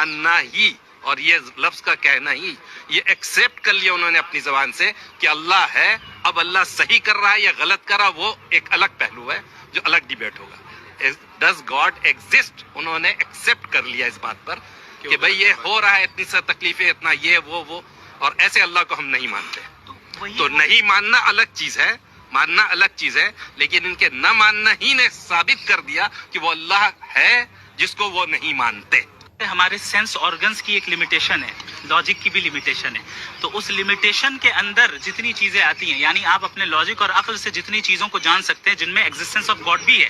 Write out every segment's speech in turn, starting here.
ماننا ہی اور یہ لفظ کا کہنا ہی، یہ ایکسیپٹ کر لیا انہوں نے اپنی زبان سے کہ اللہ ہے. اب اللہ صحیح کر رہا ہے یا غلط کر رہا ہے وہ ایک الگ پہلو ہے جو الگ ڈیبیٹ ہوگا. ڈز گاڈ ایگزسٹ، انہوں نے ایکسیپٹ کر لیا اس بات پر کہ بھئی یہ ہو رہا ہے، اتنی سا تکلیفیں، اتنا یہ وہ، اور ایسے اللہ کو ہم نہیں مانتے. تو نہیں ماننا الگ چیز ہے، ماننا الگ چیز ہے، لیکن ان کے نہ ماننا ہی نے ثابت کر دیا کہ وہ اللہ ہے جس کو وہ نہیں مانتے. ہمارے سینس آرگنز کی ایک لمیٹیشن ہے، لاجک کی بھی لمیٹیشن ہے. تو اس لمیٹیشن کے اندر جتنی چیزیں آتی ہیں، یعنی آپ اپنے لاجک اور عقل سے جتنی چیزوں کو جان سکتے ہیں جن میں ایگزسٹنس آف گاڈ بھی ہے،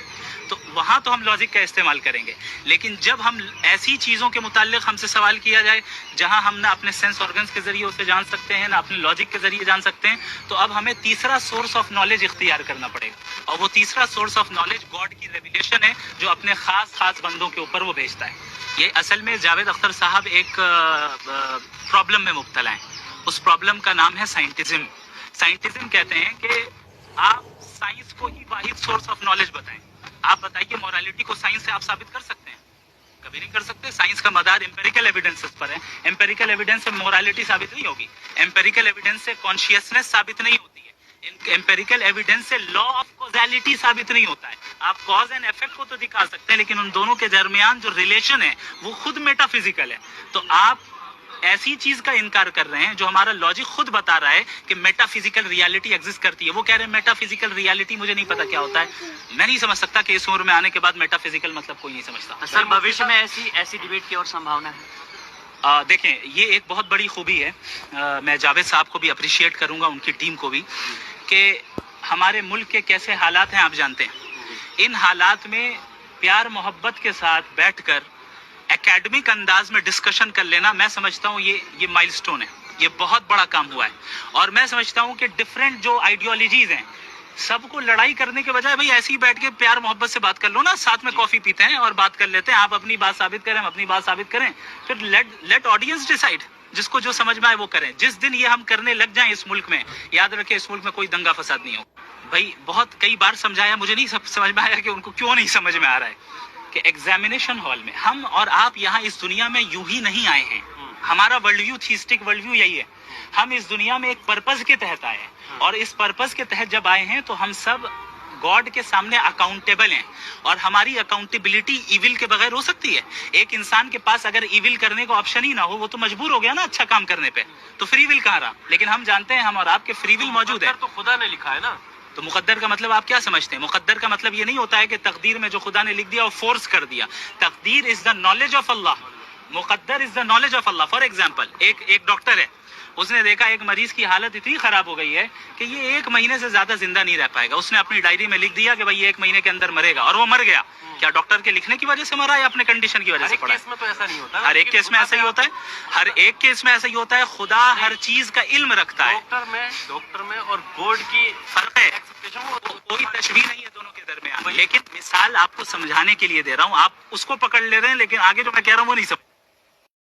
تو وہاں تو ہم لاجک کا استعمال کریں گے. لیکن جب ہم ایسی چیزوں کے متعلق ہم سے سوال کیا جائے جہاں ہم نہ اپنے سینس آرگنز کے ذریعے اسے جان سکتے ہیں نہ اپنے لاجک کے ذریعے جان سکتے ہیں، تو اب ہمیں تیسرا سورس آف نالج اختیار کرنا پڑے گا. اور وہ تیسرا سورس آف نالج گاڈ کی ریویلیشن ہے جو اپنے خاص بندوں کے اوپر وہ بھیجتا ہے. یہ اصل میں جاوید اختر صاحب ایک پرابلم میں مبتلا ہیں. اس پرابلم کا نام ہے سائنٹزم. سائنٹزم کہتے ہیں کہ آپ سائنس کو ہی واحد سورس آف نالج بتائیں. آپ بتائیے مورالٹی کو سائنس سے آپ ثابت کر سکتے ہیں؟ کبھی نہیں کر سکتے. سائنس کا مدار امپیریکل ایویڈنس پر ہے. امپیریکل ایویڈنس سے مورالٹی ثابت نہیں ہوگی. امپیریکل ایویڈنس سے کانشیسنس ثابت نہیں ہوتی ہے. امپیریکل ایویڈنس سے لا آف کوزیلٹی ثابت نہیں ہوتا ہے. آپ کاز اینڈ افیکٹ کو تو دکھا سکتے ہیں لیکن ان دونوں کے درمیان جو ریلیشن ہے وہ خود میٹا فزیکل ہے. تو آپ ایسی چیز کا انکار کر رہے ہیں جو ہمارا لاجک خود بتا رہا ہے کہ میٹا فزیکل ریالٹی ایگزسٹ کرتی ہے. وہ کہہ رہے ہیں میٹا فزیکل ریالٹی مجھے نہیں پتا کیا ہوتا ہے. میں نہیں سمجھ سکتا کہ اس عمر میں آنے کے بعد میٹا فزیکل مطلب کوئی نہیں سمجھتا. سر بھوشیہ میں ایسی ڈیبیٹ کی اور سمبھاونا ہے؟ دیکھیں یہ ایک بہت بڑی خوبی ہے. میں جاوید صاحب کو بھی اپریشیٹ کروں گا، ان کی ٹیم کو بھی، کہ ہمارے ملک کے کیسے حالات ہیں آپ جانتے ہیں. ان حالات میں پیار محبت کے ساتھ بیٹھ کر اکیڈمک انداز میں ڈسکشن کر لینا، میں سمجھتا ہوں یہ مائل سٹون ہے. یہ بہت بڑا کام ہوا ہے. اور میں سمجھتا ہوں کہ ڈفرینٹ جو آئیڈیالوجیز ہیں سب کو لڑائی کرنے کے بجائے بھائی ایسے ہی بیٹھ کے پیار محبت سے بات کر لو نا. ساتھ میں کافی پیتے ہیں اور بات کر لیتے ہیں. آپ اپنی بات ثابت کریں، ہم اپنی بات ثابت کریں، پھر لیٹ آڈینس ڈیسائیڈ. جس کو جو سمجھ میں آئے وہ کریں. جس دن یہ ہم کرنے لگ جائیں اس ملک میں، یاد رکھیں اس ملک میں کوئی دنگا فساد نہیں ہو. بھائی بہت کئی بار سمجھایا، مجھے نہیں سمجھ میں آیا کہ ان کو کیوں نہیں سمجھ میں آ رہا ہے کہ ایگزامینیشن ہال میں ہم اور آپ یہاں اس دنیا میں یوں ہی نہیں آئے ہیں. ہمارا ورلڈ ویو، تھیسٹک ورلڈ ویو یہی ہے. ہم اس دنیا میں ایک پرپز کے تحت آئے ہیں، اور اس پرپز کے تحت جب آئے ہیں تو ہم سب گاڈ کے سامنے اکاؤنٹیبل ہیں. اور ہماری اکاؤنٹیبلٹی ایول کے بغیر ہو سکتی ہے؟ ایک انسان کے پاس اگر ایول کرنے کا آپشن ہی نہ ہو، وہ تو مجبور ہو گیا نا اچھا کام کرنے پہ. تو فری ول کہاں رہا؟ لیکن ہم جانتے ہیں ہم اور آپ کے فری ول موجود ہے. تو خدا نے لکھا ہے نا. تو مقدر کا مطلب آپ کیا سمجھتے ہیں؟ مقدر کا مطلب یہ نہیں ہوتا ہے کہ تقدیر میں جو خدا نے لکھ دیا وہ فورس کر دیا. تقدیر از دا نالج آف اللہ. مقدر is the knowledge of Allah. For example ایک ڈاکٹر ہے، اس نے دیکھا ایک مریض کی حالت اتنی خراب ہو گئی ہے کہ یہ 1 مہینے سے زیادہ زندہ نہیں رہ پائے گا. اس نے اپنی ڈائری میں لکھ دیا کہ بھائی یہ 1 مہینے کے اندر مرے گا، اور وہ مر گیا. کیا ڈاکٹر کے لکھنے کی وجہ سے مرا یا اپنے کنڈیشن کی وجہ سے پڑا؟ اس میں تو ایسا نہیں ہوتا. ہر ایک کیس میں ایسا ہی ہوتا ہے. ہر ایک کیس میں ایسا ہی ہوتا ہے. خدا ہر چیز کا علم رکھتا ہے. ڈاکٹر میں اور گوڈ کی فرق ہے. کوئی تشبیہ نہیں ہے دونوں کے درمیان. لیکن مثال آپ کو سمجھانے کے لیے دے رہا ہوں. آپ اس کو پکڑ لے رہے ہیں لیکن آگے جو میں کہہ رہا ہوں وہ نہیں سمجھ